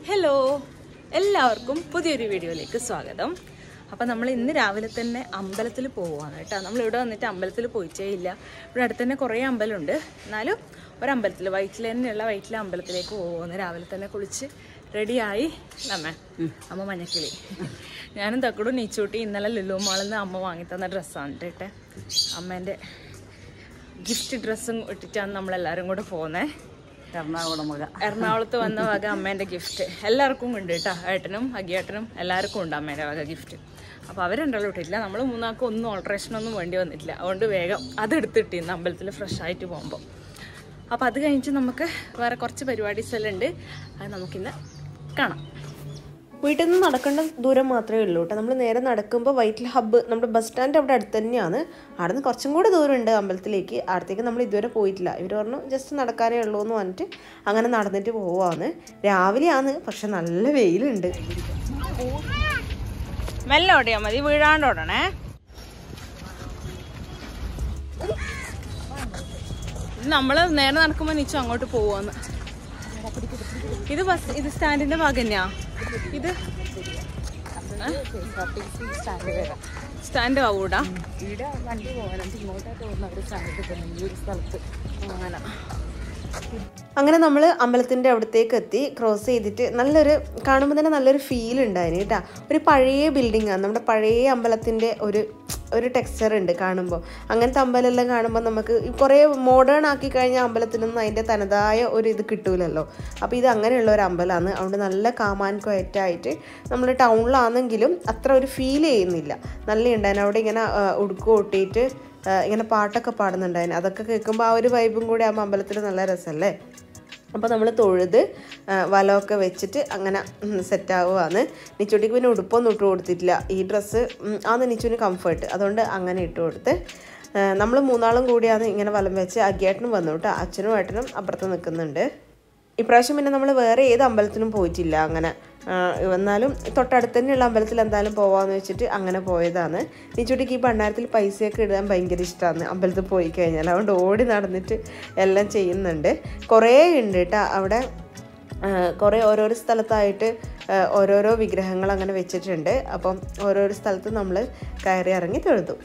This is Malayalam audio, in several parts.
ഹലോ, എല്ലാവർക്കും പുതിയൊരു വീഡിയോയിലേക്ക് സ്വാഗതം. അപ്പോൾ നമ്മൾ ഇന്ന് രാവിലെ തന്നെ അമ്പലത്തിൽ പോവുകയാണ് കേട്ടോ. നമ്മളിവിടെ വന്നിട്ട് അമ്പലത്തിൽ പോയിട്ടേ ഇല്ല. ഇവിടെ അടുത്ത് തന്നെ കുറേ അമ്പലമുണ്ട്. എന്നാലും ഒരമ്പലത്തിൽ വൈറ്റില തന്നെയുള്ള വൈറ്റില അമ്പലത്തിലേക്ക് പോകുന്നു. രാവിലെ തന്നെ കുളിച്ച് റെഡിയായി അമ്മ മഞ്ഞക്കിളി. ഞാനും തക്കടും നീച്ചൂട്ടി ഇന്നലെ ലുലു മാളിൽ നിന്ന് അമ്മ വാങ്ങിത്തന്ന ഡ്രസ്സാണ് കേട്ടെ. അമ്മേൻ്റെ ഗിഫ്റ്റ് ഡ്രസ്സും ഇട്ടിട്ടാണ് നമ്മളെല്ലാവരും കൂടെ പോകുന്നത്. എറണാകുളത്ത് വന്ന വക അമ്മേൻ്റെ ഗിഫ്റ്റ് എല്ലാവർക്കും ഉണ്ട് കേട്ടോ. ഏട്ടനും അഗിയേട്ടനും എല്ലാവർക്കും ഉണ്ട് അമ്മേൻ്റെ വക ഗിഫ്റ്റ്. അപ്പോൾ അവരുണ്ടല്ലോ ഇട്ടിട്ടില്ല. നമ്മൾ മൂന്നാൾക്കും ഒന്നും ഓൾട്രേഷനൊന്നും വേണ്ടി വന്നിട്ടില്ല. അതുകൊണ്ട് വേഗം അതെടുത്തിട്ടിന്ന് അമ്പലത്തിൽ ഫ്രഷ് ആയിട്ട് പോകുമ്പോൾ. അപ്പോൾ അത് കഴിഞ്ഞിട്ട് നമുക്ക് വേറെ കുറച്ച് പരിപാടീസ് എല്ലാം ഉണ്ട്. അത് നമുക്കിന്ന് കാണാം. വീട്ടിൽ നിന്ന് നടക്കേണ്ട ദൂരം മാത്രമേ ഉള്ളൂ കേട്ടോ. നമ്മൾ നേരെ നടക്കുമ്പോൾ വൈറ്റില ഹബ്ബ് നമ്മുടെ ബസ് സ്റ്റാൻഡ് അവിടെ അടുത്ത് തന്നെയാണ്. അവിടെ നിന്ന് കുറച്ചും കൂടെ ദൂരമുണ്ട് അമ്പലത്തിലേക്ക്. അടുത്തേക്ക് നമ്മൾ ഇതുവരെ പോയിട്ടില്ല. ഇവർ പറഞ്ഞു ജസ്റ്റ് നടക്കാനേ ഉള്ളൂ എന്ന് പറഞ്ഞിട്ട് അങ്ങനെ നടന്നിട്ട് പോവാണ്. രാവിലെയാണ്, പക്ഷെ നല്ല വെയിലുണ്ട്. മെല്ലെ ഓടിയാൽ മതി, വീഴാണ്ട് ഓടണേ. ഇത് നമ്മൾ നേരെ നടക്കുമ്പോൾ നിച്ചു അങ്ങോട്ട് പോവാന്ന്. ഇത് സ്റ്റാൻഡിന്റെ ഭാഗം തന്നെയാ. ഇത് സ്റ്റാൻഡ് ആവൂടാ. വണ്ടി പോകാനുണ്ട്, ഇങ്ങോട്ടായിട്ട് പോകുന്ന ഒരു സ്റ്റാൻഡ് ഈ ഒരു സ്ഥലത്ത്. അങ്ങനെ നമ്മൾ അമ്പലത്തിൻ്റെ അവിടത്തേക്ക് എത്തി. ക്രോസ് ചെയ്തിട്ട് നല്ലൊരു കാണുമ്പോൾ തന്നെ നല്ലൊരു ഫീൽ ഉണ്ടായിരുന്നു കേട്ടോ. ഒരു പഴയ ബിൽഡിങ്ങാണ്. നമ്മുടെ പഴയ അമ്പലത്തിൻ്റെ ഒരു ടെക്സ്ചർ ഉണ്ട് കാണുമ്പോൾ. അങ്ങനത്തെ അമ്പലമെല്ലാം കാണുമ്പോൾ നമുക്ക് കുറേ മോഡേൺ ആക്കി കഴിഞ്ഞാൽ അമ്പലത്തിനൊന്നും അതിൻ്റെ തനതായ ഒരു ഇത് കിട്ടൂലല്ലോ. അപ്പോൾ ഇത് അങ്ങനെയുള്ള ഒരു അമ്പലമാണ്. അതുകൊണ്ട് നല്ല കാമാൻ ക്വയറ്റായിട്ട് നമ്മൾ ടൗണിലാണെങ്കിലും അത്ര ഒരു ഫീൽ ചെയ്യുന്നില്ല. നല്ല ഉണ്ടായിരുന്നു. അവിടെ ഇങ്ങനെ ഉടുക്ക് കൊട്ടിയിട്ട് ഇങ്ങനെ പാട്ടൊക്കെ പാടുന്നുണ്ടായിരുന്നു. അതൊക്കെ കേൾക്കുമ്പോൾ ആ ഒരു വൈബും കൂടി ആകുമ്പോൾ അമ്പലത്തിൽ നല്ല രസമല്ലേ. അപ്പോൾ നമ്മൾ തൊഴുത് വലമൊക്കെ വെച്ചിട്ട് അങ്ങനെ സെറ്റാവുകയാണ്. നിച്ചൂട്ടിക്ക് പിന്നെ ഉടുപ്പൊന്നും ഇട്ട് കൊടുത്തിട്ടില്ല. ഈ ഡ്രസ്സ് ആണ് നിച്ചുവിന് കംഫർട്ട്. അതുകൊണ്ട് അങ്ങനെ ഇട്ട് കൊടുത്ത് നമ്മൾ മൂന്നാളും കൂടിയാണ് ഇങ്ങനെ വലം വെച്ച്. അഗിയേട്ടനും വന്നു കേട്ടോ. അച്ഛനും ഏട്ടനും അപ്പുറത്ത് നിൽക്കുന്നുണ്ട്. ഇപ്രാവശ്യം പിന്നെ നമ്മൾ വേറെ ഏത് അമ്പലത്തിനും പോയിട്ടില്ല. അങ്ങനെ എന്നാലും തൊട്ടടുത്ത് തന്നെയുള്ള അമ്പലത്തിൽ എന്തായാലും പോവാമെന്ന് വെച്ചിട്ട് അങ്ങനെ പോയതാണ്. നിച്ചൂട്ടിക്ക് ഈ ഭണ്ഡാരത്തിൽ പൈസയൊക്കെ ഇടാൻ ഭയങ്കര ഇഷ്ടമാണ് അമ്പലത്തിൽ പോയി കഴിഞ്ഞാൽ. അതുകൊണ്ട് ഓടി നടന്നിട്ട് എല്ലാം ചെയ്യുന്നുണ്ട്. കുറേ ഉണ്ട് കേട്ടോ അവിടെ. കുറേ ഓരോരോ സ്ഥലത്തായിട്ട് ഓരോരോ വിഗ്രഹങ്ങൾ അങ്ങനെ വെച്ചിട്ടുണ്ട്. അപ്പം ഓരോരോ സ്ഥലത്ത് നമ്മൾ കയറി ഇറങ്ങി തൊഴുതു.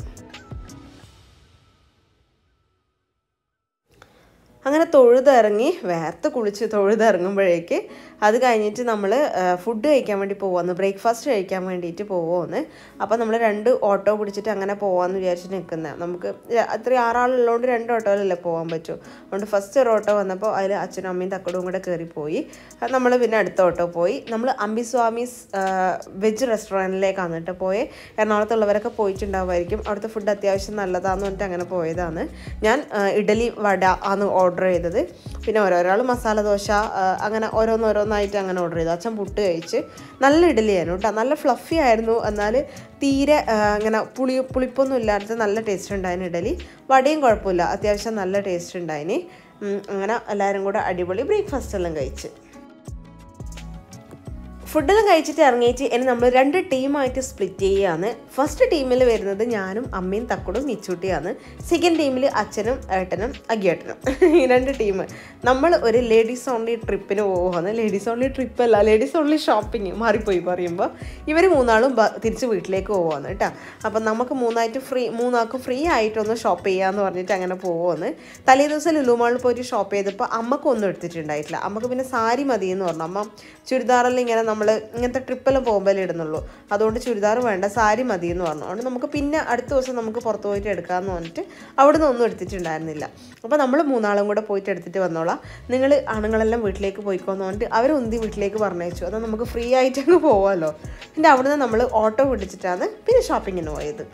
അങ്ങനെ തൊഴുതിറങ്ങി വേർത്ത് കുളിച്ച് തൊഴുതിറങ്ങുമ്പോഴേക്ക് അത് കഴിഞ്ഞിട്ട് നമ്മൾ ഫുഡ് കഴിക്കാൻ വേണ്ടി പോവാന്ന്, ബ്രേക്ക്ഫാസ്റ്റ് കഴിക്കാൻ വേണ്ടിയിട്ട് പോവാന്ന്. അപ്പോൾ നമ്മൾ 2 ഓട്ടോ പിടിച്ചിട്ട് അങ്ങനെ പോകാമെന്ന് വിചാരിച്ചിട്ട് നിൽക്കുന്നത്. നമുക്ക് അത്ര 6 ആളുള്ളതുകൊണ്ട് 2 ഓട്ടോയിലല്ലേ പോകാൻ പറ്റൂ. അതുകൊണ്ട് ഫസ്റ്റ് ഒരു ഓട്ടോ വന്നപ്പോൾ അതിൽ അച്ഛനും അമ്മയും തക്കടും കൂടെ കയറിപ്പോയി. നമ്മൾ പിന്നെ അടുത്ത ഓട്ടോ പോയി. നമ്മൾ അംബിസ്വാമീസ് വെജ് റെസ്റ്റോറൻറ്റിലേക്കാണ് കേട്ടോ പോയത്. എറണാകുളത്തുള്ളവരൊക്കെ പോയിട്ടുണ്ടാവുമായിരിക്കും. അവിടുത്തെ ഫുഡ് അത്യാവശ്യം നല്ലതാണെന്ന് പറഞ്ഞിട്ട് അങ്ങനെ പോയതാണ്. ഞാൻ ഇഡലി വട ആണ് ഓർഡർ ചെയ്തത്. പിന്നെ ഓരോരാൾ മസാല ദോശ അങ്ങനെ ഓരോന്നായിട്ട് അങ്ങനെ ഓർഡർ ചെയ്തു. അച്ഛൻ പുട്ട് കഴിച്ച്. നല്ല ഇഡലിയായിരുന്നു കേട്ടോ. നല്ല ഫ്ലഫി ആയിരുന്നു. എന്നാൽ തീരെ ഇങ്ങനെ പുളിപ്പൊന്നും ഇല്ലാത്ത നല്ല ടേസ്റ്റ് ഉണ്ടായിരുന്നു ഇഡലി. വടയും കുഴപ്പമില്ല, അത്യാവശ്യം നല്ല ടേസ്റ്റ് ഉണ്ടായിന്. അങ്ങനെ എല്ലാവരും കൂടെ അടിപൊളി ബ്രേക്ക്ഫാസ്റ്റ് എല്ലാം കഴിച്ച് ഫുഡെല്ലാം കഴിച്ചിട്ട് ഇറങ്ങിയിട്ട് ഇനി നമ്മൾ 2 ടീമായിട്ട് സ്പ്ലിറ്റ് ചെയ്യുകയാണ്. ഫസ്റ്റ് ടീമിൽ വരുന്നത് ഞാനും അമ്മയും തക്കടും നിച്ചൂട്ടിയാണ്. സെക്കൻഡ് ടീമിൽ അച്ഛനും ഏട്ടനും അഗിയേട്ടനും. ഈ 2 ടീം നമ്മൾ ഒരു ലേഡീസ് ഓൺലി ട്രിപ്പിന് പോവുകയാണ്. ലേഡീസ് ഓൺലി ട്രിപ്പല്ല, ലേഡീസ് ഓൺലി ഷോപ്പിങ് മാറിപ്പോയി പറയുമ്പോൾ. ഇവർ മൂന്നാളും തിരിച്ച് വീട്ടിലേക്ക് പോവുകയാണ് കേട്ടോ. അപ്പം നമുക്ക് മൂന്നാൾക്കും ഫ്രീ ആയിട്ടൊന്ന് ഷോപ്പ് ചെയ്യാമെന്ന് പറഞ്ഞിട്ട് അങ്ങനെ പോവുകയാണ്. തലേ ദിവസം ലുലു മാളിൽ പോയിട്ട് ഷോപ്പ് ചെയ്തപ്പോൾ അമ്മക്കൊന്നും എടുത്തിട്ടുണ്ടായിട്ടില്ല. അമ്മക്ക് പിന്നെ സാരി മതി എന്ന് പറഞ്ഞു. അമ്മ ചുരിദാറെല്ലാം ഇങ്ങനെ നമ്മൾ ഇങ്ങനത്തെ ട്രിപ്പെല്ലാം പോകുമ്പോഴേ ഇടുന്നുള്ളൂ. അതുകൊണ്ട് ചുരിദാർ വേണ്ട, സാരി മതി എന്ന് പറഞ്ഞു. അതുകൊണ്ട് നമുക്ക് പിന്നെ അടുത്ത ദിവസം നമുക്ക് പുറത്ത് പോയിട്ട് എടുക്കാമെന്ന് പറഞ്ഞിട്ട് അവിടെ നിന്ന് ഒന്നും എടുത്തിട്ടുണ്ടായിരുന്നില്ല. അപ്പോൾ നമ്മൾ മൂന്നാളും കൂടെ പോയിട്ട് എടുത്തിട്ട് വന്നോളാം, നിങ്ങൾ ആണുങ്ങളെല്ലാം വീട്ടിലേക്ക് പോയിക്കോന്ന് പറഞ്ഞിട്ട് അവർ ഉന്തി വീട്ടിലേക്ക് പറഞ്ഞയച്ചു. അത് നമുക്ക് ഫ്രീ ആയിട്ട് അങ്ങ് പോകാമല്ലോ. പിന്നെ അവിടെ നിന്ന് നമ്മൾ ഓട്ടോ പിടിച്ചിട്ടാണ് പിന്നെ ഷോപ്പിങ്ങിന് പോയത്.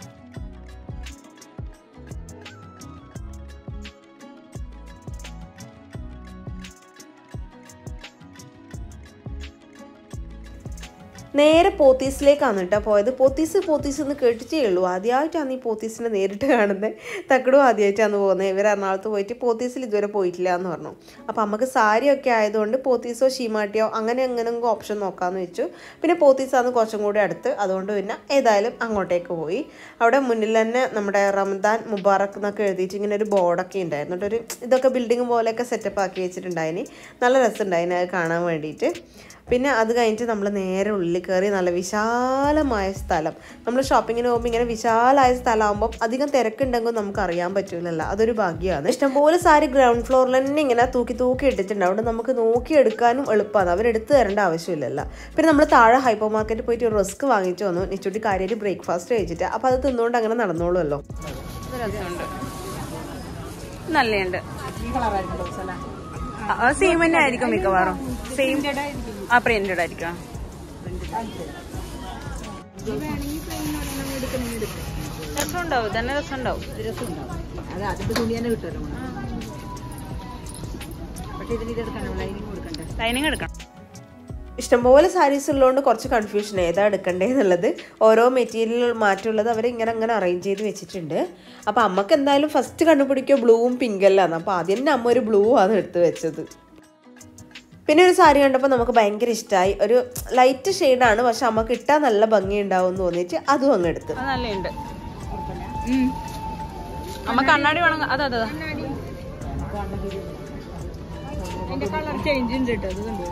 നേരെ പോത്തീസിലേക്കാണ് കേട്ടോ പോയത്. പോത്തീസ് എന്ന് കേട്ടിട്ടേ ഉള്ളൂ. ആദ്യമായിട്ടാണ് ഈ പോത്തീസിനെ നേരിട്ട് കാണുന്നത്. തക്കടും ആദ്യമായിട്ടാണ് പോകുന്നത്. ഇവർ എറണാകുളത്ത് പോയിട്ട് പോത്തീസിൽ ഇതുവരെ പോയിട്ടില്ല എന്ന് പറഞ്ഞു. അപ്പോൾ നമുക്ക് സാരിയൊക്കെ ആയതുകൊണ്ട് പോത്തീസോ ഷീമാട്ടിയോ അങ്ങനെ എങ്ങനെയെങ്കിലും ഓപ്ഷൻ നോക്കാമെന്ന് വെച്ചു. പിന്നെ പോത്തീസാണ് കുറച്ചും കൂടി അടുത്ത്. അതുകൊണ്ട് പിന്നെ ഏതായാലും അങ്ങോട്ടേക്ക് പോയി. അവിടെ മുന്നിൽ തന്നെ നമ്മുടെ റമദാൻ മുബാറക്ക് എന്നൊക്കെ എഴുതിയിട്ട് ഇങ്ങനെ ഒരു ബോർഡൊക്കെ ഉണ്ടായിരുന്നു. ഇതൊക്കെ ബിൽഡിംഗ് പോലെയൊക്കെ സെറ്റപ്പ് ആക്കി വെച്ചിട്ടുണ്ടായിന്. നല്ല രസമുണ്ടായിന് അത് കാണാൻ വേണ്ടിയിട്ട്. പിന്നെ അത് കഴിഞ്ഞിട്ട് നമ്മൾ നേരെ ഉള്ളിൽ കയറി നല്ല വിശാലമായ സ്ഥലം. നമ്മൾ ഷോപ്പിങ്ങിന് പോകുമ്പോൾ ഇങ്ങനെ വിശാലമായ സ്ഥലമാകുമ്പോൾ അധികം തിരക്കുണ്ടെങ്കിൽ നമുക്ക് അറിയാൻ പറ്റില്ലല്ലോ, അതൊരു ഭാഗ്യമാണ്. ഇഷ്ടംപോലെ സാരി ഗ്രൗണ്ട് ഫ്ലോറിൽ തന്നെ ഇങ്ങനെ തൂക്കി ഇട്ടിട്ടുണ്ട്. അവിടെ നമുക്ക് നോക്കിയെടുക്കാനും എളുപ്പമാണ്, അവരെടുത്ത് തരേണ്ട ആവശ്യമില്ലല്ലോ. പിന്നെ നമ്മൾ താഴെ ഹൈപ്പർ മാർക്കറ്റിൽ പോയിട്ട് ഒരു റസ്ക് വാങ്ങിച്ചു വന്നു. നിച്ചുട്ടി കാര്യമായിട്ട് ബ്രേക്ക്ഫാസ്റ്റ് കഴിച്ചിട്ട്, അപ്പോൾ അത് തിന്നുകൊണ്ട് അങ്ങനെ നടന്നോളുമല്ലോ. നല്ലുണ്ട്. സെയിം തന്നെ ആയിരിക്കും മിക്കവാറും. സെയിം പ്രിന്റഡ് ആയിരിക്കും. രസമുണ്ടാവും, തന്നെ രസമുണ്ടാവും. ലൈനിങ് എടുക്കണം. ഇഷ്ടംപോലെ സാരീസ് ഉള്ളതുകൊണ്ട് കുറച്ച് കൺഫ്യൂഷൻ ഏതാ എടുക്കണ്ടേ എന്നുള്ളത്. ഓരോ മെറ്റീരിയൽ മാറ്റമുള്ളത് അവർ ഇങ്ങനെ അറേഞ്ച് ചെയ്ത് വെച്ചിട്ടുണ്ട്. അപ്പോൾ അമ്മക്ക് എന്തായാലും ഫസ്റ്റ് കണ്ടുപിടിക്കുക ബ്ലൂവും പിങ്കല്ലാന്ന്. അപ്പോൾ ആദ്യം തന്നെ അമ്മ ഒരു ബ്ലൂ ആണ് എടുത്ത് വെച്ചത്. പിന്നെ ഒരു സാരി കണ്ടപ്പോൾ നമുക്ക് ഭയങ്കര ഇഷ്ടമായി. ഒരു ലൈറ്റ് ഷെയ്ഡാണ്, പക്ഷെ അമ്മക്ക് ഇട്ടാൽ നല്ല ഭംഗി ഉണ്ടാവും എന്ന് തോന്നിയിട്ട് അതും അങ്ങ് എടുത്ത്. നല്ലുണ്ട്. അമ്മ കണ്ണാടി വേണം. അതെ കളർ ചേഞ്ച് ഉണ്ട് കേട്ടോ. അത് കണ്ടു.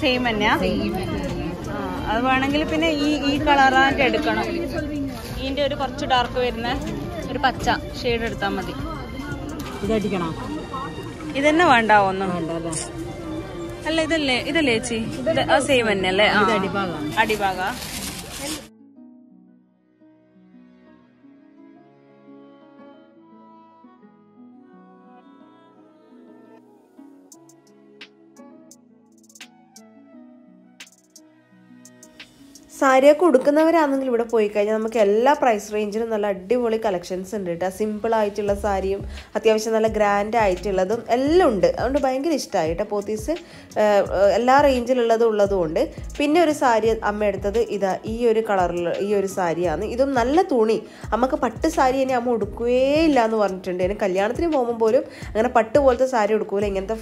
സെയിം തന്നെയാ. അത് വേണമെങ്കിൽ പിന്നെ ഈ കളറായിട്ട് എടുക്കണം. ഇതിന്റെ ഒരു കുറച്ച് ഡാർക്ക് വരുന്ന ഒരു പച്ച ഷെയ്ഡ് എടുത്താൽ മതി. ഇതടിക്കണം. ഇതന്നെ വേണ്ടാവൊന്നും അല്ല. ഇതല്ലേ ചേച്ചി? സെയിം തന്നെ അല്ലേ? അടിഭാഗ. സാരിയൊക്കെ ഉടുക്കുന്നവരാണെങ്കിൽ ഇവിടെ പോയി കഴിഞ്ഞാൽ നമുക്ക് എല്ലാ പ്രൈസ് റേഞ്ചിലും നല്ല അടിപൊളി കളക്ഷൻസ് ഉണ്ട് കേട്ടോ. സിമ്പിളായിട്ടുള്ള സാരിയും അത്യാവശ്യം നല്ല ഗ്രാൻഡ് ആയിട്ടുള്ളതും എല്ലാം ഉണ്ട്. അതുകൊണ്ട് ഭയങ്കര ഇഷ്ടമായി കേട്ടോ. പോത്തീസ് എല്ലാ റേഞ്ചിലുള്ളതും ഉണ്ട്. പിന്നെ ഒരു സാരി അമ്മ എടുത്തത് ഇതാ ഈ ഒരു കളറിൽ ഈ ഒരു സാരിയാണ്. ഇതും നല്ല തുണി. അമ്മക്ക് പട്ട് സാരി ഇനി അമ്മ ഉടുക്കുകയേ ഇല്ല എന്ന് പറഞ്ഞിട്ടുണ്ട്. ഇനി കല്യാണത്തിന് പോകുമ്പോൾ പോലും അങ്ങനെ പട്ട് പോലത്തെ സാരി ഉടുക്കൂല, ഇങ്ങനത്തെ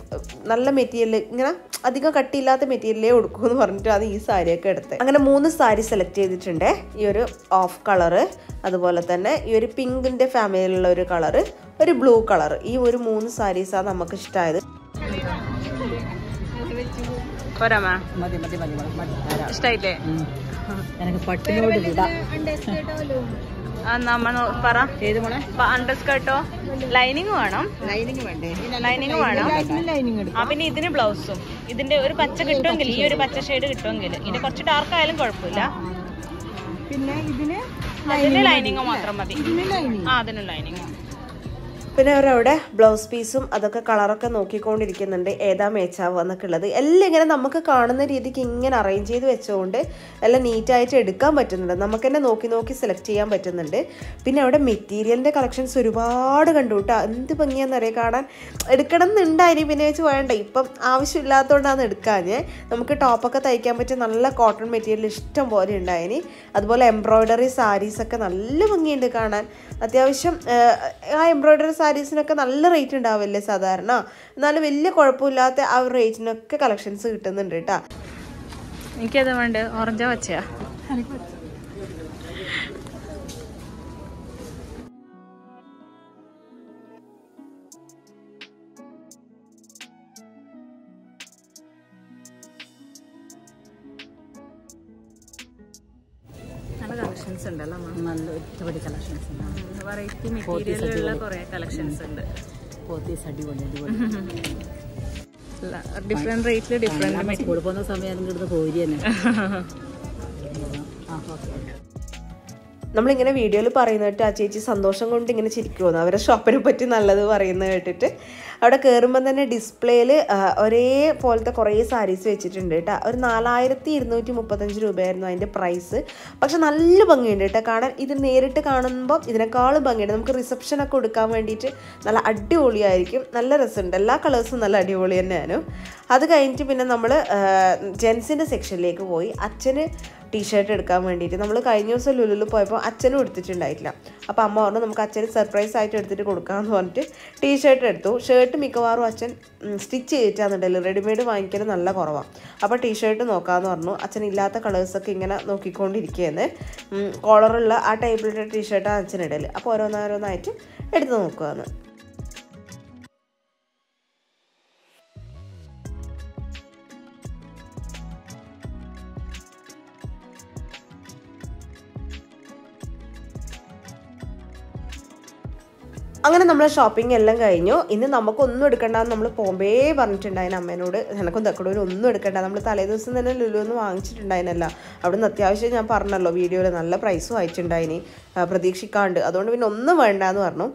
നല്ല മെറ്റീരിയൽ, ഇങ്ങനെ അധികം കട്ടിയില്ലാത്ത മെറ്റീരിയലേ ഉടുക്കൂ എന്ന് പറഞ്ഞിട്ടാണ് ഈ സാരിയൊക്കെ എടുത്തത്. അങ്ങനെ 3 സാരി സെലക്ട് ചെയ്തിട്ടുണ്ട്. ഈ ഒരു ഓഫ് കളറ്, അതുപോലെ തന്നെ ഈ ഒരു പിങ്കിന്റെ ഫാമിലിയിലുള്ള ഒരു കളറ്, ഒരു ബ്ലൂ കളർ. ഈ ഒരു 3 സാരീസാണ് നമുക്ക് ഇഷ്ടമായത്. ഇഷ്ടായില്ലേ? പട്ടിനോട് വിടാം. അണ്ടർസ്കേർട്ടോ ലൈനിങ് വേണം. ലൈനിങ് വേണം. പിന്നെ ഇതിന് ബ്ലൗസും ഇതിന്റെ ഒരു പച്ച കിട്ടുമെങ്കിൽ, ഈ ഒരു പച്ച ഷെയ്ഡ് കിട്ടുമെങ്കിൽ, ഇതിന്റെ കുറച്ച് ഡാർക്ക് ആയാലും കുഴപ്പമില്ല. പിന്നെ ഇതിന് ലൈനിങ് മാത്രം മതി. അതിന് ലൈനിങ്. പിന്നെ അവരവിടെ ബ്ലൗസ് പീസും അതൊക്കെ കളറൊക്കെ നോക്കിക്കൊണ്ടിരിക്കുന്നുണ്ട്, ഏതാ മേച്ചാവുക എന്നൊക്കെ ഉള്ളത്. എല്ലാം ഇങ്ങനെ നമുക്ക് കാണുന്ന രീതിക്ക് ഇങ്ങനെ അറേഞ്ച് ചെയ്ത് വെച്ചുകൊണ്ട് എല്ലാം നീറ്റായിട്ട് എടുക്കാൻ പറ്റുന്നുണ്ട്. നമുക്ക് തന്നെ നോക്കി സെലക്ട് ചെയ്യാൻ പറ്റുന്നുണ്ട്. പിന്നെ അവിടെ മെറ്റീരിയലിൻ്റെ കളക്ഷൻസ് ഒരുപാട് കണ്ടു കേട്ടോ. എന്ത് ഭംഗിയാണെന്നറിയാം കാണാൻ. എടുക്കണം എന്നുണ്ടായിരുന്നു, പിന്നെ വെച്ച് വേണ്ട, ഇപ്പം ആവശ്യമില്ലാത്തതുകൊണ്ടാണ് എടുക്കാഞ്ഞ്. നമുക്ക് ടോപ്പൊക്കെ തയ്ക്കാൻ പറ്റിയ നല്ല കോട്ടൺ മെറ്റീരിയൽ ഇഷ്ടം പോലെ ഉണ്ടായിന്. അതുപോലെ എംബ്രോയ്ഡറി സാരീസൊക്കെ നല്ല ഭംഗിയുണ്ട് കാണാൻ. അത്യാവശ്യം ആ എംബ്രോയ്ഡറി സാരീസിനൊക്കെ നല്ല റേറ്റ് ഉണ്ടാവില്ലേ സാധാരണ, എന്നാലും വലിയ കുഴപ്പമില്ലാത്ത ആ ഒരു റേറ്റിനൊക്കെ കളക്ഷൻസ് കിട്ടുന്നുണ്ട് കേട്ടോ. എനിക്കത് വേണ്ട. ഓറഞ്ചാ പച്ചയാ? നല്ല കളക്ഷൻസ് ഉണ്ടല്ലോ. നല്ല ഒരുപാട് കളക്ഷൻസ് ഉണ്ട്. വെറൈറ്റി മെറ്റീരിയലുള്ള കുറെ കളക്ഷൻസ് ഉണ്ട്. ഡിഫറെന്റ് റേറ്റില് ഡിഫറെന്റ്. സ്കൂളിൽ പോകുന്ന സമയം ഇവിടുന്ന് പോരി തന്നെ. നമ്മളിങ്ങനെ വീഡിയോയിൽ പറയുന്നത് ആ ചേച്ചി സന്തോഷം കൊണ്ട് ഇങ്ങനെ ചിരിക്കുമെന്ന്, അവരെ ഷോപ്പിനെ പറ്റി നല്ലത് പറയുന്നത് കേട്ടിട്ട്. അവിടെ കയറുമ്പോൾ തന്നെ ഡിസ്പ്ലേയിൽ ഒരേ പോലത്തെ കുറേ സാരീസ് വെച്ചിട്ടുണ്ട് കേട്ടോ. ഒരു 4235 രൂപയായിരുന്നു അതിൻ്റെ പ്രൈസ്. പക്ഷെ നല്ല ഭംഗിയുണ്ട് കേട്ടോ കാണാൻ. ഇത് നേരിട്ട് കാണുമ്പോൾ ഇതിനേക്കാളും ഭംഗിയുണ്ട്. നമുക്ക് റിസപ്ഷനൊക്കെ കൊടുക്കാൻ വേണ്ടിയിട്ട് നല്ല അടിപൊളിയായിരിക്കും. നല്ല രസമുണ്ട്. എല്ലാ കളേഴ്സും നല്ല അടിപൊളി തന്നെയാണ്. അത് കഴിഞ്ഞിട്ട് പിന്നെ നമ്മൾ ജെൻസിൻ്റെ സെക്ഷനിലേക്ക് പോയി. അച്ഛന് ടീഷർട്ട് എടുക്കാൻ വേണ്ടിയിട്ട്. നമ്മൾ കഴിഞ്ഞ ദിവസം ലുലുവിൽ പോയപ്പോൾ അച്ഛനും എടുത്തിട്ടുണ്ടായിട്ടില്ല. അപ്പോൾ അമ്മ പറഞ്ഞു നമുക്ക് അച്ഛന് സർപ്രൈസ് ആയിട്ട് എടുത്തിട്ട് കൊടുക്കാമെന്ന് പറഞ്ഞിട്ട് ടീഷർട്ട് എടുത്തു. ഷർട്ട് മിക്കവാറും അച്ഛൻ സ്റ്റിച്ച് ചെയ്തിട്ടാണെന്നുണ്ടല്ലോ, റെഡിമെയ്ഡ് വാങ്ങിക്കൽ നല്ല കുറവാണ്. അപ്പോൾ ടീഷർട്ട് നോക്കാമെന്ന് പറഞ്ഞു. അച്ഛൻ ഇല്ലാത്ത കളേഴ്സൊക്കെ ഇങ്ങനെ നോക്കിക്കൊണ്ടിരിക്കുകയെന്ന്. കോളറുള്ള ആ ടൈപ്പിലുള്ള ടീഷർട്ടാണ് അച്ഛൻ ഇടൽ. അപ്പോൾ ഓരോന്നോരോന്നായിട്ട് എടുത്ത് നോക്കുകയെന്ന്. അങ്ങനെ നമ്മൾ ഷോപ്പിംഗ് എല്ലാം കഴിഞ്ഞു. ഇന്ന് നമുക്കൊന്നും എടുക്കണ്ടെന്ന് നമ്മൾ പോമ്പേ പറഞ്ഞിട്ടുണ്ടായിരുന്നു അമ്മേനോട്. എനക്കും തക്കടൂരും ഒന്നും എടുക്കണ്ട, നമ്മൾ തലേ ദിവസം തന്നെ ലുലുവെന്ന് വാങ്ങിച്ചിട്ടുണ്ടായിരുന്നല്ല. അവിടെ നിന്ന് അത്യാവശ്യം ഞാൻ പറഞ്ഞല്ലോ വീഡിയോയിൽ നല്ല പ്രൈസും അയച്ചിട്ടുണ്ടായിനി പ്രതീക്ഷിക്കാണ്ട്. അതുകൊണ്ട് പിന്നെ ഒന്നും വേണ്ടാന്ന് പറഞ്ഞു.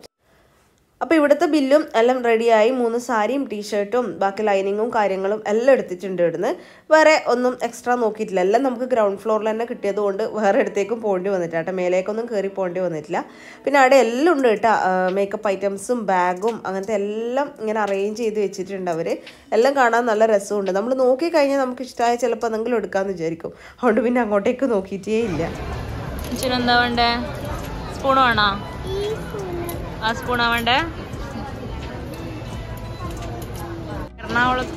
അപ്പോൾ ഇവിടുത്തെ ബില്ലും എല്ലാം റെഡിയായി. 3 സാരിയും ടീഷർട്ടും ബാക്കി ലൈനിങ്ങും കാര്യങ്ങളും എല്ലാം എടുത്തിട്ടുണ്ട്. ഇവിടുന്ന് വേറെ ഒന്നും എക്സ്ട്രാ നോക്കിയിട്ടില്ല. എല്ലാം നമുക്ക് ഗ്രൗണ്ട് ഫ്ലോറിൽ തന്നെ കിട്ടിയതുകൊണ്ട് വേറെ അടുത്തേക്കും പോകേണ്ടി വന്നിട്ടില്ല കേട്ടോ. മേലേക്കൊന്നും കയറി പോകേണ്ടി വന്നിട്ടില്ല. പിന്നെ അവിടെ എല്ലാം ഉണ്ട് കേട്ടോ, മേക്കപ്പ് ഐറ്റംസും ബാഗും അങ്ങനത്തെ എല്ലാം ഇങ്ങനെ അറേഞ്ച് ചെയ്ത് വെച്ചിട്ടുണ്ട് അവർ. എല്ലാം കാണാൻ നല്ല രസമുണ്ട്. നമ്മൾ നോക്കിക്കഴിഞ്ഞാൽ നമുക്ക് ഇഷ്ടമായ ചിലപ്പോൾ എന്തെങ്കിലും എടുക്കാമെന്ന് വിചാരിക്കും. അതുകൊണ്ട് പിന്നെ അങ്ങോട്ടേക്ക് നോക്കിയിട്ടേ ഇല്ല. എന്താ വേണ്ടേ? സ്പൂൺ വേണോ? ആ സ്പൂണാ വേണ്ടേ? എറണാകുളത്ത്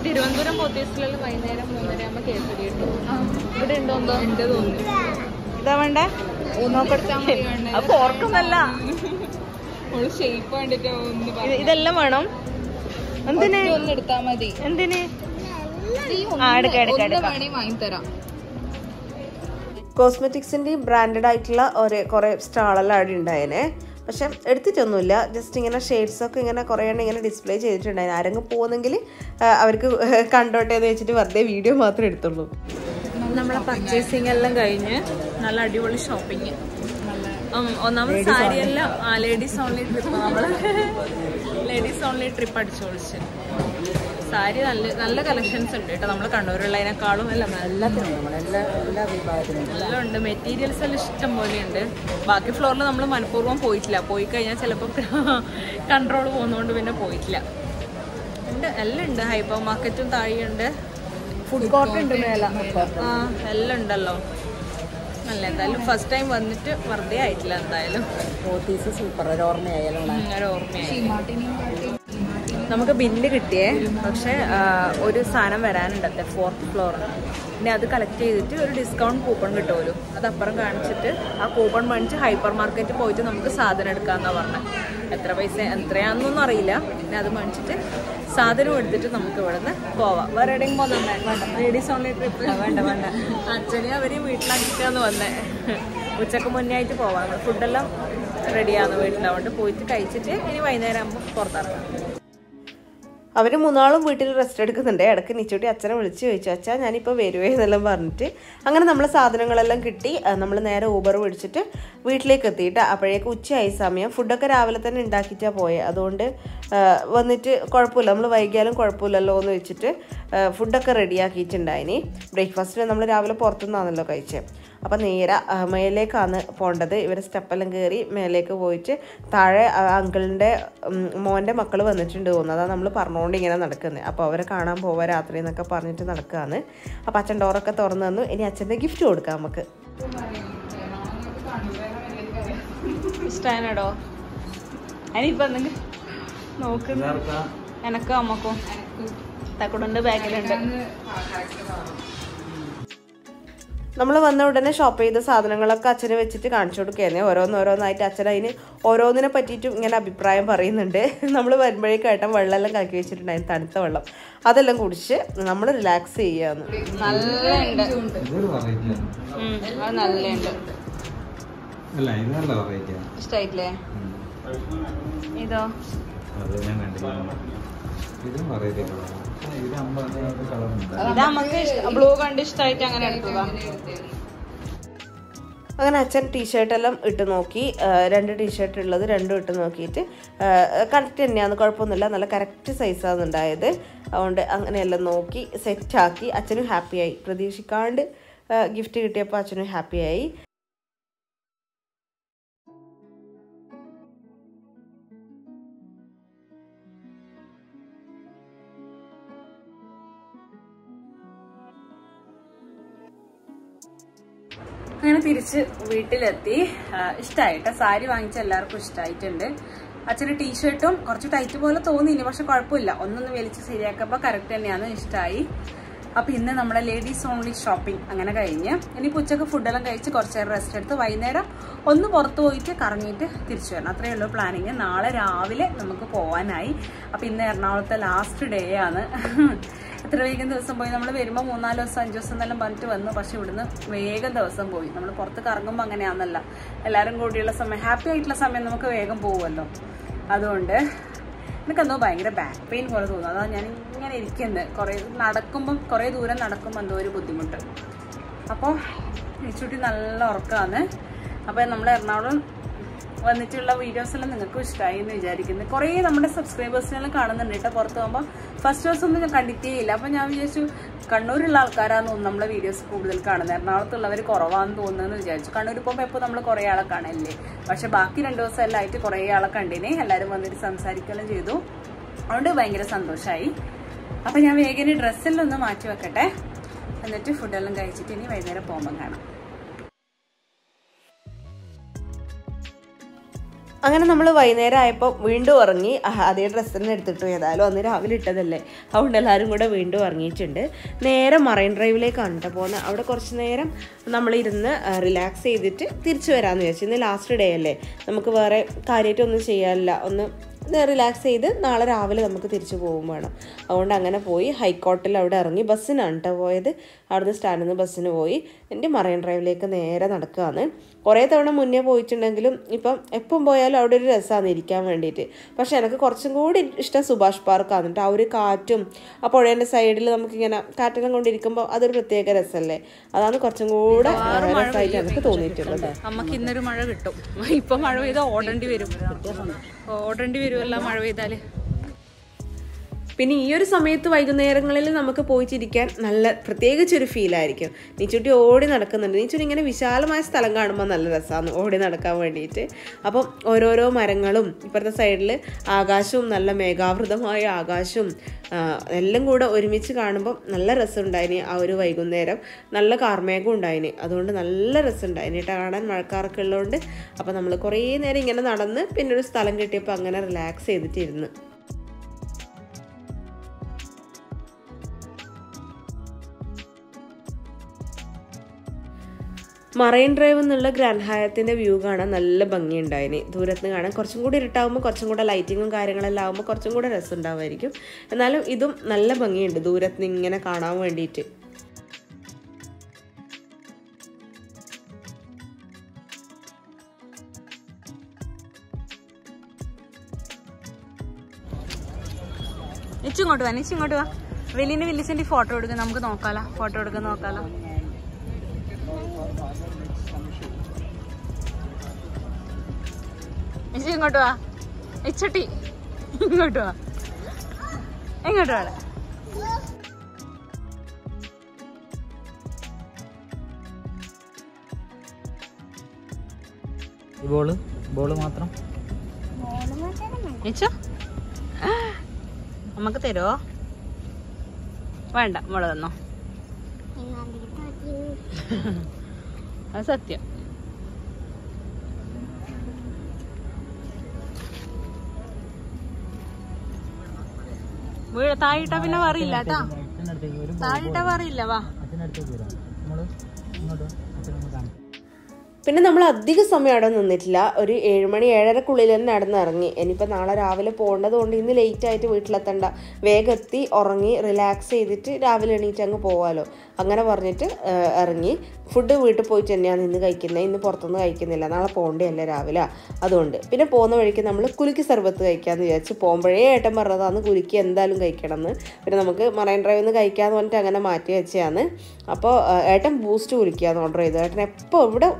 തിരുവനന്തപുരം പോത്തീസിലെല്ലാം വൈകുന്നേരം 3:30 ആകുമ്പോൾ കേസരി കിട്ടും. ഇവിടെ ഉണ്ടോ എന്തോ എന്റെ തോന്നുന്നു. ഇതാ വേണ്ടേ? അപ്പൊ ഓർക്കുന്നല്ല, ഇതെല്ലാം വേണം. എന്തിന് എടുത്താ മതി? എന്തിന്? വാങ്ങിത്തരാം. കോസ്മെറ്റിക്സിൻ്റെയും ബ്രാൻഡഡ് ആയിട്ടുള്ള കുറേ സ്റ്റാളെല്ലാം അവിടെ ഉണ്ടായേനെ. പക്ഷെ എടുത്തിട്ടൊന്നുമില്ല. ജസ്റ്റ് ഇങ്ങനെ ഷെയ്ഡ്സൊക്കെ ഇങ്ങനെ കുറേ എണ്ണം ഇങ്ങനെ ഡിസ്പ്ലേ ചെയ്തിട്ടുണ്ടായിരുന്നു. ആരെങ്കിലും പോകുന്നെങ്കിൽ അവർക്ക് കണ്ടോട്ടെ എന്ന് വെച്ചിട്ട് വെറുതെ വീഡിയോ മാത്രമേ എടുത്തുള്ളൂ. നമ്മളെ പർച്ചേസിങ് എല്ലാം കഴിഞ്ഞ് നല്ല അടിപൊളി ഷോപ്പിങ്. ഒന്നാമത് സാരിയെല്ലാം ലേഡീസ് ഓൺലി ട്രിപ്പ്, നമ്മള് ലേഡീസ് ഓൺലി ട്രിപ്പ് അടിച്ചു പൊളിച്ച്. സാരി നല്ല കളക്ഷൻസ് ഉണ്ട് കേട്ടോ. നമ്മൾ കണ്ണൂരുള്ളതിനേക്കാളും എല്ലാം എല്ലാം ഉണ്ട്. മെറ്റീരിയൽസ് എല്ലാം ഇഷ്ടം പോലെയുണ്ട്. ബാക്കി ഫ്ലോറിൽ നമ്മൾ മനഃപൂർവ്വം പോയിട്ടില്ല. പോയി കഴിഞ്ഞാൽ ചിലപ്പോൾ കൺട്രോൾ പോകുന്നതുകൊണ്ട് പിന്നെ പോയിട്ടില്ല. ഉണ്ട്, എല്ലാം ഉണ്ട്. ഹൈപ്പർ മാർക്കറ്റും താഴെയുണ്ട്, ഫുഡ് കോർട്ട് ഉണ്ട് മേലെ. എല്ലാം ഉണ്ടല്ലോ. അല്ല എന്തായാലും ഫസ്റ്റ് ടൈം വന്നിട്ട് വെറുതെ ആയിട്ടില്ല. എന്തായാലും സൂപ്പർ ഒരു ഓർമ്മയായാലും നമുക്ക് ബില്ല് കിട്ടിയേ. പക്ഷെ ഒരു സാധനം വരാനുണ്ട് 4th ഫ്ലോറിന്. പിന്നെ അത് കളക്ട് ചെയ്തിട്ട് ഒരു ഡിസ്കൗണ്ട് കൂപ്പൺ കിട്ടുമല്ലോ, അത് അപ്പുറം കാണിച്ചിട്ട് ആ കൂപ്പൺ മേടിച്ച് ഹൈപ്പർ മാർക്കറ്റിൽ പോയിട്ട് നമുക്ക് സാധനം എടുക്കാമെന്നാണ് പറഞ്ഞത്. എത്ര പൈസ എത്രയാണെന്നൊന്നും അറിയില്ല. പിന്നെ അത് മേടിച്ചിട്ട് സാധനം എടുത്തിട്ട് നമുക്ക് ഇവിടെ നിന്ന് പോവാം. വേറെ എവിടെയെങ്കിലും പോകുന്നുണ്ടായിരുന്നു? ലേഡീസ് ഓൺലി ട്രിപ്പ് വേണ്ട. അച്ഛനെ അവരെയും വീട്ടിലാക്കിയിട്ടാന്ന് വന്നേ. ഉച്ചക്ക് മുന്നേ ആയിട്ട് പോവാം. നമ്മൾ ഫുഡെല്ലാം റെഡിയാന്ന് വീട്ടിലാവുകൊണ്ട് പോയിട്ട് കഴിച്ചിട്ട് ഇനി വൈകുന്നേരം ആകുമ്പോൾ പുറത്തിറങ്ങാം. അവർ 3 വീട്ടിൽ റെസ്റ്റ് എടുക്കുന്നുണ്ട്. ഇടയ്ക്ക് നിച്ചൂട്ടി അച്ഛനെ വിളിച്ച് ചോദിച്ചു, അച്ഛാ ഞാനിപ്പോൾ വരുവേ എന്നെല്ലാം പറഞ്ഞിട്ട്. അങ്ങനെ നമ്മൾ സാധനങ്ങളെല്ലാം കിട്ടി. നമ്മൾ നേരെ ഊബർ പിടിച്ചിട്ട് വീട്ടിലേക്ക് എത്തിയിട്ട് അപ്പോഴേക്ക് ഉച്ചയായി സമയം. ഫുഡൊക്കെ രാവിലെ തന്നെ ഉണ്ടാക്കിയിട്ടാണ് പോയത്. അതുകൊണ്ട് വന്നിട്ട് കുഴപ്പമില്ല, നമ്മൾ വൈകിയാലും കുഴപ്പമില്ലല്ലോ എന്ന് വെച്ചിട്ട് ഫുഡൊക്കെ റെഡിയാക്കിയിട്ടുണ്ടായിനി. ബ്രേക്ക്ഫാസ്റ്റിന് നമ്മൾ രാവിലെ പുറത്തുനിന്നാണല്ലോ കഴിച്ചത്. അപ്പം നേരെ മേലേക്കാണ് പോകേണ്ടത്. ഇവർ സ്റ്റെപ്പെല്ലാം കയറി മേലേക്ക് പോയിട്ട് താഴെ അങ്കിളിൻ്റെ മോൻ്റെ മക്കൾ വന്നിട്ടുണ്ട് തോന്നുന്നു. അതാണ് നമ്മൾ പറഞ്ഞുകൊണ്ട് ഇങ്ങനെ നടക്കുന്നത്. അപ്പോൾ അവരെ കാണാൻ പോവാം രാത്രി എന്നൊക്കെ പറഞ്ഞിട്ട് നടക്കുകയാണ്. അപ്പോൾ അച്ഛൻ ഡോറൊക്കെ തുറന്നു തന്നു. ഇനി അച്ഛൻ്റെ ഗിഫ്റ്റ് കൊടുക്കാം നമുക്ക്. ഇഷ്ടമാണോ? അതിനിപ്പോൾ എന്തെങ്കിലും നോക്കുന്നു. എനക്കും അമ്മക്കും തക്കുടൻ്റെ ബാഗിലുണ്ട്. നമ്മൾ വന്ന ഉടനെ ഷോപ്പ് ചെയ്ത സാധനങ്ങളൊക്കെ അച്ഛനെ വെച്ചിട്ട് കാണിച്ചു കൊടുക്കുകയായിരുന്നു. ഓരോന്നോരോന്നായിട്ട് അച്ഛൻ അതിന് ഓരോന്നിനെ പറ്റിയിട്ടും ഇങ്ങനെ അഭിപ്രായം പറയുന്നുണ്ട്. നമ്മൾ വരുമ്പോഴേക്കും ഏട്ടൻ വെള്ളമെല്ലാം കലക്കി വെച്ചിട്ടുണ്ടായിരുന്നു, തണുത്ത വെള്ളം. അതെല്ലാം കുടിച്ച് നമ്മൾ റിലാക്സ് ചെയ്യാന്ന്. ഇഷ്ടായിട്ടില്ലേ? ഇതോ ഇത് നമുക്ക് ബ്ലൂ കണ്ട് ഇഷ്ടമായിട്ട് അങ്ങനെ എടുത്തതാ. അങ്ങനെ അച്ഛൻ ടീഷർട്ടെല്ലാം ഇട്ട് നോക്കി. 2 ടീഷർട്ട് ഉള്ളത് 2 ഇട്ട് നോക്കിയിട്ട് കറക്റ്റ് തന്നെയാണ്, കുഴപ്പമൊന്നുമില്ല, നല്ല കറക്റ്റ് സൈസാണ് ഉണ്ടായത്. അതുകൊണ്ട് അങ്ങനെയെല്ലാം നോക്കി സെറ്റാക്കി. അച്ഛനും ഹാപ്പിയായി. പ്രതീക്ഷിക്കാണ്ട് ഗിഫ്റ്റ് കിട്ടിയപ്പോൾ അച്ഛനും ഹാപ്പിയായി. അങ്ങനെ തിരിച്ച് വീട്ടിലെത്തി. ഇഷ്ടമായിട്ട് സാരി വാങ്ങിച്ച എല്ലാവർക്കും ഇഷ്ടമായിട്ടുണ്ട്. അച്ഛന് ടീഷർട്ടും കുറച്ച് ടൈറ്റ് പോലെ തോന്നിയില്ല, പക്ഷെ കുഴപ്പമില്ല, ഒന്നൊന്ന് വലിച്ച് ശരിയാക്കുമ്പോൾ കറക്റ്റ് തന്നെയാണ്, ഇഷ്ടമായി. അപ്പൊ ഇന്ന് നമ്മുടെ ലേഡീസ് ഓൺലി ഷോപ്പിംഗ് അങ്ങനെ കഴിഞ്ഞ് ഇനിയിപ്പോൾ ഉച്ചക്ക് ഫുഡെല്ലാം കഴിച്ച് കുറച്ച് നേരം റെസ്റ്റ് എടുത്ത് വൈകുന്നേരം ഒന്ന് പുറത്ത് പോയിട്ട് കറങ്ങിയിട്ട് തിരിച്ചു വരണം. അത്രയേ ഉള്ളൂ പ്ലാനിങ്. നാളെ രാവിലെ നമുക്ക് പോകാനായി. അപ്പൊ ഇന്ന് എറണാകുളത്തെ ലാസ്റ്റ് ഡേ ആണ്. എത്ര വേഗം ദിവസം പോയി. നമ്മൾ വരുമ്പോൾ 3-4 ദിവസം 5 ദിവസം എന്നെല്ലാം പറഞ്ഞിട്ട് വന്നു. പക്ഷെ ഇവിടുന്ന് വേഗം ദിവസം പോയി. നമ്മൾ പുറത്ത് കറങ്ങുമ്പോൾ അങ്ങനെയാണെന്നല്ല, എല്ലാവരും കൂടിയുള്ള സമയം, ഹാപ്പി ആയിട്ടുള്ള സമയം നമുക്ക് വേഗം പോകുമല്ലോ. അതുകൊണ്ട് എനിക്കെന്തോ ഭയങ്കര ബാക്ക് പെയിൻ പോലെ തോന്നുന്നു. അതാണ് ഞാൻ ഇങ്ങനെ ഇരിക്കുന്നത്. കുറേ ദൂരം നടക്കുമ്പോൾ എന്തോ ഒരു ബുദ്ധിമുട്ട്. അപ്പോൾ ചുറ്റി നല്ല ഉറക്കമാണ്. അപ്പോൾ നമ്മൾ എറണാകുളം വന്നിട്ടുള്ള വീഡിയോസ് എല്ലാം നിങ്ങൾക്കും ഇഷ്ടമായി എന്ന് വിചാരിക്കുന്നത്. കുറേ നമ്മുടെ സബ്സ്ക്രൈബേഴ്സിനെല്ലാം കാണുന്നുണ്ട് കേട്ടോ. പുറത്ത് പോകുമ്പോൾ ഫസ്റ്റ് ദിവസം ഒന്നും ഞാൻ കണ്ടിട്ടേ ഇല്ല. അപ്പം ഞാൻ വിചാരിച്ചു കണ്ണൂരുള്ള ആൾക്കാരാന്ന് തോന്നുന്നു നമ്മളെ വീഡിയോസ് കൂടുതൽ കാണുന്നത്, എറണാകുളത്തുള്ളവർ കുറവാന്ന് തോന്നുന്നതെന്ന് വിചാരിച്ചു. കണ്ണൂർ പോകുമ്പോൾ എപ്പോൾ നമ്മൾ കുറേ ആളെ കാണല്ലേ. പക്ഷെ ബാക്കി 2 ദിവസം എല്ലാം ആയിട്ട് കുറേ ആളെ കണ്ടിനെ. എല്ലാവരും വന്നിട്ട് സംസാരിക്കുകയും ചെയ്തു. അതുകൊണ്ട് ഭയങ്കര സന്തോഷമായി. അപ്പം ഞാൻ വേഗം ഡ്രസ്സെല്ലാം ഒന്ന് മാറ്റി വെക്കട്ടെ. എന്നിട്ട് ഫുഡെല്ലാം കഴിച്ചിട്ട് ഇനി വൈകുന്നേരം പോകുമ്പോൾ കാണാം. അങ്ങനെ നമ്മൾ വൈകുന്നേരം ആയപ്പോൾ വീണ്ടും ഇറങ്ങി. അതേ ഡ്രസ്സ് തന്നെ എടുത്തിട്ടു. ഏതായാലും അന്ന് രാവിലെ ഇട്ടതല്ലേ, അതുകൊണ്ട് എല്ലാവരും കൂടെ വീണ്ടും ഇറങ്ങിയിട്ടുണ്ട്. നേരെ മറൈൻ ഡ്രൈവിലേക്കാണ് കേട്ടോ പോകുന്നത്. അവിടെ കുറച്ച് നേരം നമ്മളിരുന്ന് റിലാക്സ് ചെയ്തിട്ട് തിരിച്ചു വരാമെന്ന് വിചാരിച്ചു. ഇന്ന് ലാസ്റ്റ് ഡേ അല്ലേ, നമുക്ക് വേറെ കാര്യമായിട്ടൊന്നും ചെയ്യാനില്ല. ഒന്ന് റിലാക്സ് ചെയ്ത് നാളെ രാവിലെ നമുക്ക് തിരിച്ചു പോകും വേണം. അതുകൊണ്ട് അങ്ങനെ പോയി ഹൈക്കോർട്ടിൽ അവിടെ ഇറങ്ങി. ബസ്സിനാണ് കേട്ടോ പോയത്. അവിടുന്ന് സ്റ്റാൻഡിൽ നിന്ന് ബസ്സിന് പോയി എൻ്റെ മറൈൻ ഡ്രൈവിലേക്ക് നേരെ നടക്കുകയാണ്. കുറേ തവണ മുന്നേ പോയിട്ടുണ്ടെങ്കിലും ഇപ്പം എപ്പം പോയാലും അവിടെ ഒരു രസമാണ് ഇരിക്കാൻ വേണ്ടിയിട്ട്. പക്ഷെ എനിക്ക് കുറച്ചും കൂടി ഇഷ്ടം സുഭാഷ് പാർക്കാണ് കേട്ടോ. ആ ഒരു കാറ്റും ആ പുഴേൻ്റെ സൈഡിൽ നമുക്കിങ്ങനെ കാറ്റെല്ലാം കൊണ്ടിരിക്കുമ്പോൾ അതൊരു പ്രത്യേക രസമല്ലേ. അതാണ് കുറച്ചും കൂടെ രസമായിട്ട് എനിക്ക് തോന്നിയിട്ടുള്ളത്. നമുക്ക് ഇന്നൊരു മഴ കിട്ടും. ഇപ്പൊ മഴ പെയ്താൽ ഓടേണ്ടി വരുമല്ല മഴ പെയ്താല്. പിന്നെ ഈ ഒരു സമയത്ത് വൈകുന്നേരങ്ങളിൽ നമുക്ക് പോയിട്ടിരിക്കാൻ നല്ല പ്രത്യേകിച്ചൊരു ഫീലായിരിക്കും. നീച്ചുട്ടി ഓടി നടക്കുന്നുണ്ട്. നീച്ചുട്ടി ഇങ്ങനെ വിശാലമായ സ്ഥലം കാണുമ്പോൾ നല്ല രസമാണ് ഓടി നടക്കാൻ വേണ്ടിയിട്ട്. അപ്പം ഓരോരോ മരങ്ങളും ഇപ്പുറത്തെ സൈഡിൽ ആകാശവും നല്ല മേഘാവൃതമായ ആകാശവും എല്ലാം കൂടെ ഒരുമിച്ച് കാണുമ്പം നല്ല രസമുണ്ടായിന്. ആ ഒരു വൈകുന്നേരം നല്ല കാർമേഘം ഉണ്ടായിന്. അതുകൊണ്ട് നല്ല രസമുണ്ടായിന് കേട്ടോ കാണാൻ, മഴക്കാറൊക്കെ ഉള്ളതുകൊണ്ട്. അപ്പം നമ്മൾ കുറേ നേരം ഇങ്ങനെ നടന്ന് പിന്നെ ഒരു സ്ഥലം കിട്ടിയപ്പോൾ അങ്ങനെ റിലാക്സ് ചെയ്തിട്ടിരുന്നു. മറൈൻ ഡ്രൈവ് എന്നുള്ള ഗ്രാൻഡ് ഹയത്തിൻ്റെ വ്യൂ കാണാൻ നല്ല ഭംഗിയുണ്ടായിന്. ദൂരത്ത് നിന്ന് കാണാൻ കുറച്ചും കൂടി ഇരുട്ടാകുമ്പോൾ കുറച്ചും കൂടെ ലൈറ്റിങ്ങും കാര്യങ്ങളെല്ലാം ആകുമ്പോൾ കുറച്ചും കൂടെ രസം ഉണ്ടാവുമായിരിക്കും. എന്നാലും ഇതും നല്ല ഭംഗിയുണ്ട് ദൂരത്ത് നിന്ന് ഇങ്ങനെ കാണാൻ വേണ്ടിയിട്ട്. ഇങ്ങോട്ട് വാ. വലിയ വില്ലിച്ചെൻ്റെ ഫോട്ടോ എടുക്കാൻ നമുക്ക് നോക്കാലോ. ഇങ്ങോട്ട് വാ. ഇച്ചട്ടി ഇങ്ങോട്ട് വാ. ബോള് മാത്രം നമുക്ക് തരുമോ? വേണ്ട, മോള് തന്നോ. അത് സത്യം. താഴിട്ടാ പിന്നെ പറയില്ല കേട്ടാ. താഴിട്ടാ പറയില്ല. വാ. പിന്നെ നമ്മൾ അധിക സമയം അവിടെ നിന്നിട്ടില്ല. ഒരു 7 മണി 7:30 തന്നെ നടന്നിറങ്ങി. ഇനിയിപ്പോൾ നാളെ രാവിലെ പോകേണ്ടത് കൊണ്ട് ഇന്ന് ലേറ്റായിട്ട് വീട്ടിലെത്തണ്ട, വേഗം എത്തി ഉറങ്ങി റിലാക്സ് ചെയ്തിട്ട് രാവിലെ എണീറ്റ് അങ്ങ് പോകാമല്ലോ. അങ്ങനെ പറഞ്ഞിട്ട് ഇറങ്ങി. ഫുഡ് വീട്ടിൽ പോയിട്ട് തന്നെയാണ് ഇന്ന് കഴിക്കുന്നത്. ഇന്ന് പുറത്തുനിന്ന് കഴിക്കുന്നില്ല, നാളെ പോകേണ്ടതല്ലേ രാവിലെ. അതുകൊണ്ട് പിന്നെ പോകുന്ന വഴിക്ക് നമ്മൾ കുലുക്കി സർബത്ത് കഴിക്കാമെന്ന് വിചാരിച്ച്. പോകുമ്പോഴേ ഏട്ടൻ പറഞ്ഞതാണ് കുലുക്കി എന്തായാലും കഴിക്കണം എന്ന്. പിന്നെ നമുക്ക് മറൈൻ ഡ്രൈവിൽ നിന്ന് കഴിക്കാമെന്ന് പറഞ്ഞിട്ട് അങ്ങനെ മാറ്റി വെച്ചതാണ്. അപ്പോൾ ഏട്ടൻ ബൂസ്റ്റ് കുലുക്കിയാന്ന് ഓർഡർ ചെയ്തു. ഏട്ടൻ എപ്പോൾ ഇവിടെ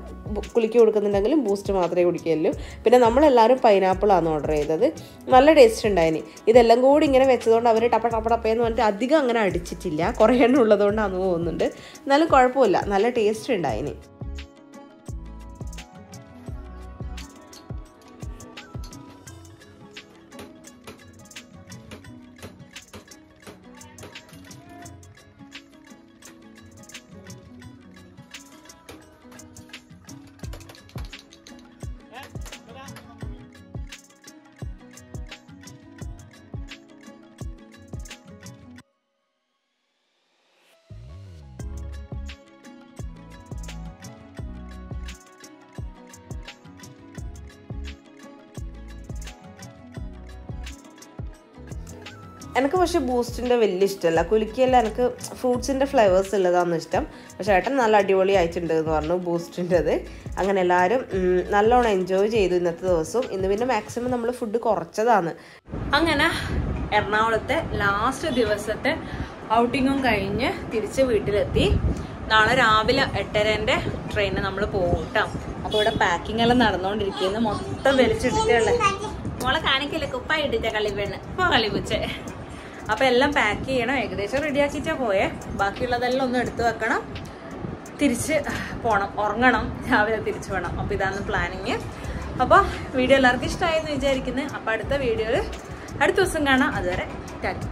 കുലുക്കി കൊടുക്കുന്നുണ്ടെങ്കിലും ബൂസ്റ്റ് മാത്രമേ കുടിക്കുകയുള്ളൂ. പിന്നെ നമ്മളെല്ലാവരും പൈനാപ്പിളാണ് ഓർഡർ ചെയ്തത്. നല്ല ടേസ്റ്റ് ഉണ്ടായിന്. ഇതെല്ലാം കൂടി ഇങ്ങനെ വെച്ചതുകൊണ്ട് അവർ ടപ്പേന്ന് പറഞ്ഞിട്ട് അധികം അങ്ങനെ അടിച്ചിട്ടില്ല. കുറേ എണ്ണം ഉള്ളതുകൊണ്ടാണെന്ന് തോന്നുന്നുണ്ട്. എന്നാലും കുഴപ്പമില്ല, നല്ല ടേസ്റ്റ് ഉണ്ടായിന്. എനിക്ക് പക്ഷേ ബൂസ്റ്റിൻ്റെ വലിയ ഇഷ്ടമല്ല. കുലുക്കിയല്ല, എനിക്ക് ഫ്രൂട്ട്സിൻ്റെ ഫ്ലേവേഴ്സ് ഉള്ളതാണ് ഇഷ്ടം. പക്ഷേ ഏട്ടൻ നല്ല അടിപൊളി ആയിട്ടുണ്ട് എന്ന് പറഞ്ഞു ബൂസ്റ്റിൻ്റെത്. അങ്ങനെ എല്ലാവരും നല്ലോണം എൻജോയ് ചെയ്തു ഇന്നത്തെ ദിവസവും. ഇന്ന് പിന്നെ മാക്സിമം നമ്മൾ ഫുഡ് കുറച്ചതാണ്. അങ്ങനെ എറണാകുളത്തെ ലാസ്റ്റ് ദിവസത്തെ ഔട്ടിങ്ങും കഴിഞ്ഞ് തിരിച്ച് വീട്ടിലെത്തി. നാളെ രാവിലെ 8:30 ട്രെയിനിന് നമ്മൾ പോകും കേട്ടോ. അപ്പോൾ ഇവിടെ പാക്കിംഗ് എല്ലാം നടന്നുകൊണ്ടിരിക്കുന്നത്. മൊത്തം വലിച്ചിട്ടിട്ടുള്ളേ മോളെ കാണിക്കല്ലേ, കുപ്പായി ഇട്ടിട്ട കളിപ്പെണ്ണ് ഇപ്പോൾ കളിപ്പിച്ചേ. അപ്പോൾ എല്ലാം പാക്ക് ചെയ്യണം. ഏകദേശം റെഡിയാക്കിയിട്ടാ പോയേ. ബാക്കിയുള്ളതെല്ലാം ഒന്ന് എടുത്തു വെക്കണം. തിരിച്ച് പോകണം, ഉറങ്ങണം, രാവിലെ തിരിച്ചു പോകണം. അപ്പോൾ ഇതാണ് പ്ലാനിങ്. അപ്പോൾ വീഡിയോ എല്ലാവർക്കും ഇഷ്ടമായെന്ന് വിചാരിക്കുന്നത്. അപ്പോൾ അടുത്ത വീഡിയോയിൽ അടുത്ത ദിവസം കാണാം. അതുവരെ ടാറ്റ.